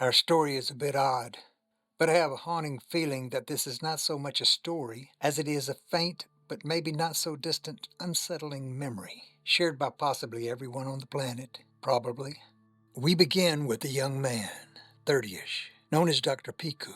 Our story is a bit odd, but I have a haunting feeling that this is not so much a story as it is a faint, but maybe not so distant, unsettling memory, shared by possibly everyone on the planet, probably. We begin with a young man, 30ish, known as Dr. Piku,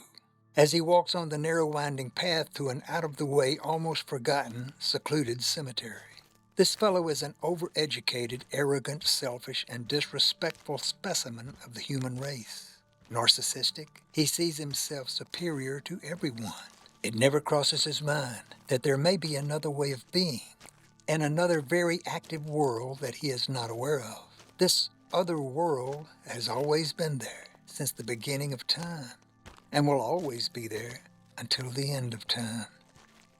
as he walks on the narrow winding path to an out-of-the-way, almost forgotten, secluded cemetery. This fellow is an overeducated, arrogant, selfish, and disrespectful specimen of the human race. Narcissistic, he sees himself superior to everyone. It never crosses his mind that there may be another way of being, and another very active world that he is not aware of. This other world has always been there since the beginning of time, and will always be there until the end of time.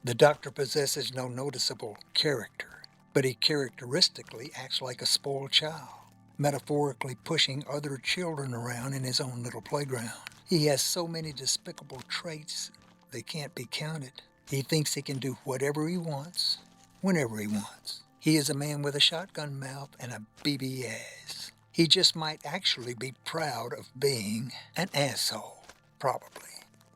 The doctor possesses no noticeable character, but he characteristically acts like a spoiled child, metaphorically pushing other children around in his own little playground. He has so many despicable traits, they can't be counted. He thinks he can do whatever he wants, whenever he wants. He is a man with a shotgun mouth and a BB ass. He just might actually be proud of being an asshole, probably.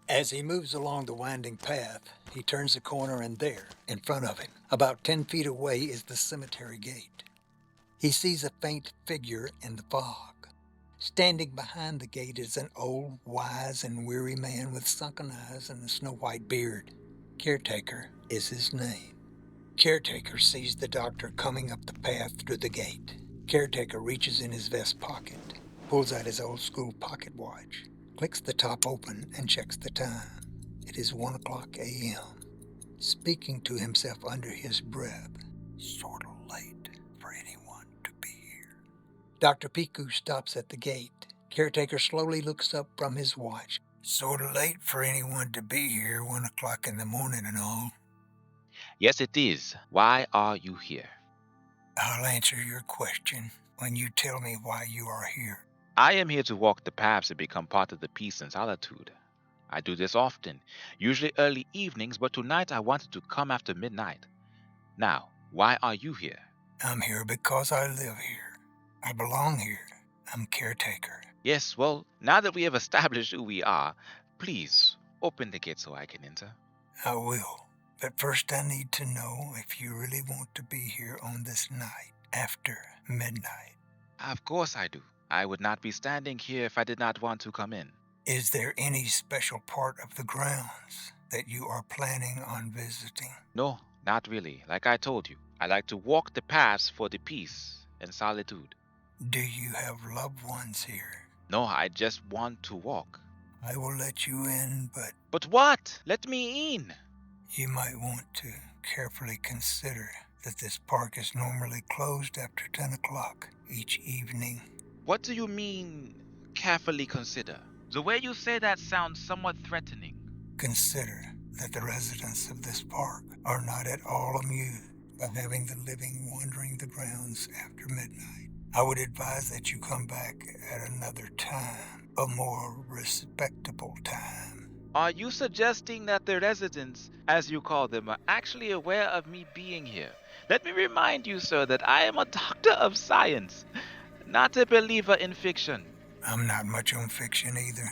As he moves along the winding path, he turns the corner and there, in front of him, about 10 feet away, is the cemetery gate. He sees a faint figure in the fog. Standing behind the gate is an old, wise, and weary man with sunken eyes and a snow-white beard. Caretaker is his name. Caretaker sees the doctor coming up the path through the gate. Caretaker reaches in his vest pocket, pulls out his old-school pocket watch, clicks the top open, and checks the time. It is 1 o'clock a.m. Speaking to himself under his breath, "Sort of late for anyone to be here." Dr. Piku stops at the gate. Caretaker slowly looks up from his watch. "Sort of late for anyone to be here, 1 o'clock in the morning and all." Yes, it is. Why are you here? "I'll answer your question when you tell me why you are here." I am here to walk the paths and become part of the peace and solitude. I do this often, usually early evenings, but tonight I wanted to come after midnight. Now, why are you here? "I'm here because I live here. I belong here. I'm caretaker." Yes, well, now that we have established who we are, please open the gate so I can enter. "I will. But first I need to know if you really want to be here on this night, after midnight." Of course I do. I would not be standing here if I did not want to come in. "Is there any special part of the grounds that you are planning on visiting?" No, not really. Like I told you, I like to walk the paths for the peace and solitude. "Do you have loved ones here?" No, I just want to walk. "I will let you in, but But what? Let me in. you might want to carefully consider that this park is normally closed after 10 o'clock each evening." What do you mean, carefully consider? The way you say that sounds somewhat threatening. "Consider that the residents of this park are not at all amused by having the living wandering the grounds after midnight. I would advise that you come back at another time, a more respectable time." Are you suggesting that the residents, as you call them, are actually aware of me being here? Let me remind you, sir, that I am a doctor of science, not a believer in fiction. "I'm not much on fiction either.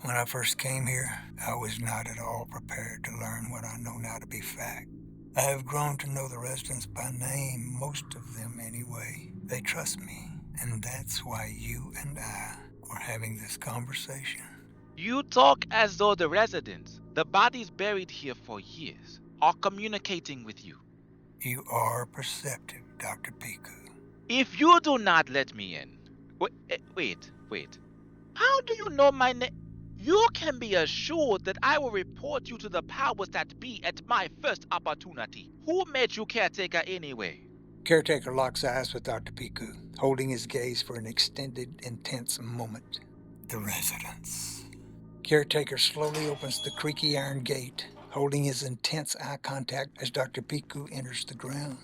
When I first came here, I was not at all prepared to learn what I know now to be fact. I have grown to know the residents by name, most of them anyway. They trust me, and that's why you and I are having this conversation." You talk as though the residents, the bodies buried here for years, are communicating with you. "You are perceptive, Dr. Piku." If you do not let me in. Wait. How do you know my name? You can be assured that I will report you to the powers that be at my first opportunity. Who made you caretaker anyway? Caretaker locks eyes with Dr. Piku, holding his gaze for an extended, intense moment. "The residents." Caretaker slowly opens the creaky iron gate, holding his intense eye contact as Dr. Piku enters the ground.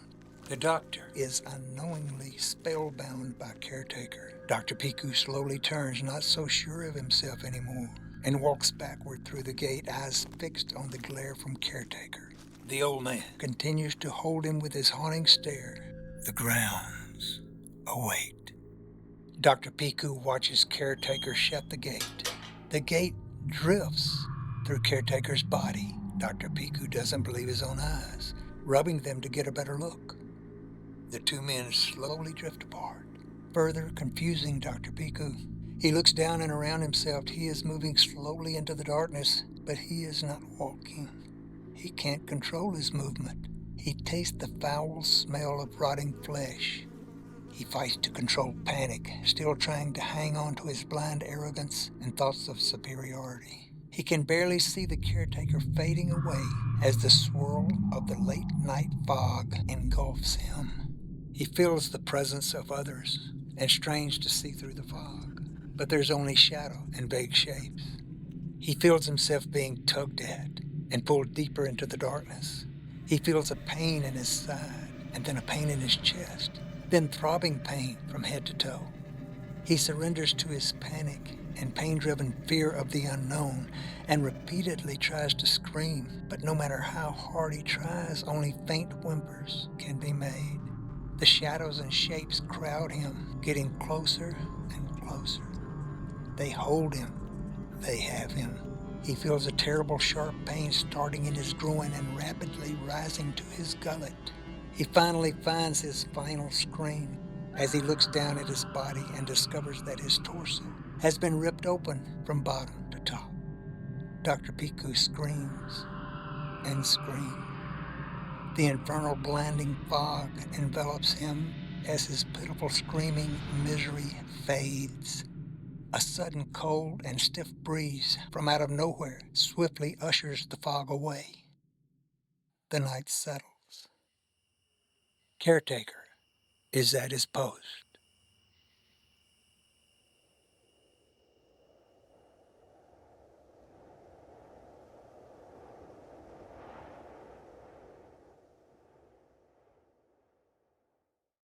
The doctor is unknowingly spellbound by Caretaker. Dr. Piku slowly turns, not so sure of himself anymore, and walks backward through the gate, eyes fixed on the glare from Caretaker. The old man continues to hold him with his haunting stare. The grounds await. Dr. Piku watches Caretaker shut the gate. The gate drifts through Caretaker's body. Dr. Piku doesn't believe his own eyes, rubbing them to get a better look. The two men slowly drift apart, further confusing Dr. Piku. He looks down and around himself. He is moving slowly into the darkness, but he is not walking. He can't control his movement. He tastes the foul smell of rotting flesh. He fights to control panic, still trying to hang on to his blind arrogance and thoughts of superiority. He can barely see the Caretaker fading away as the swirl of the late night fog engulfs him. He feels the presence of others, and strange to see through the fog, but there's only shadow and vague shapes. He feels himself being tugged at and pulled deeper into the darkness. He feels a pain in his side, and then a pain in his chest, then throbbing pain from head to toe. He surrenders to his panic and pain-driven fear of the unknown and repeatedly tries to scream, but no matter how hard he tries, only faint whimpers can be made. The shadows and shapes crowd him, getting closer and closer. They hold him. They have him. He feels a terrible sharp pain starting in his groin and rapidly rising to his gullet. He finally finds his final scream as he looks down at his body and discovers that his torso has been ripped open from bottom to top. Dr. Piku screams and screams. The infernal blinding fog envelops him as his pitiful screaming misery fades. A sudden cold and stiff breeze from out of nowhere swiftly ushers the fog away. The night settles. Caretaker is at his post.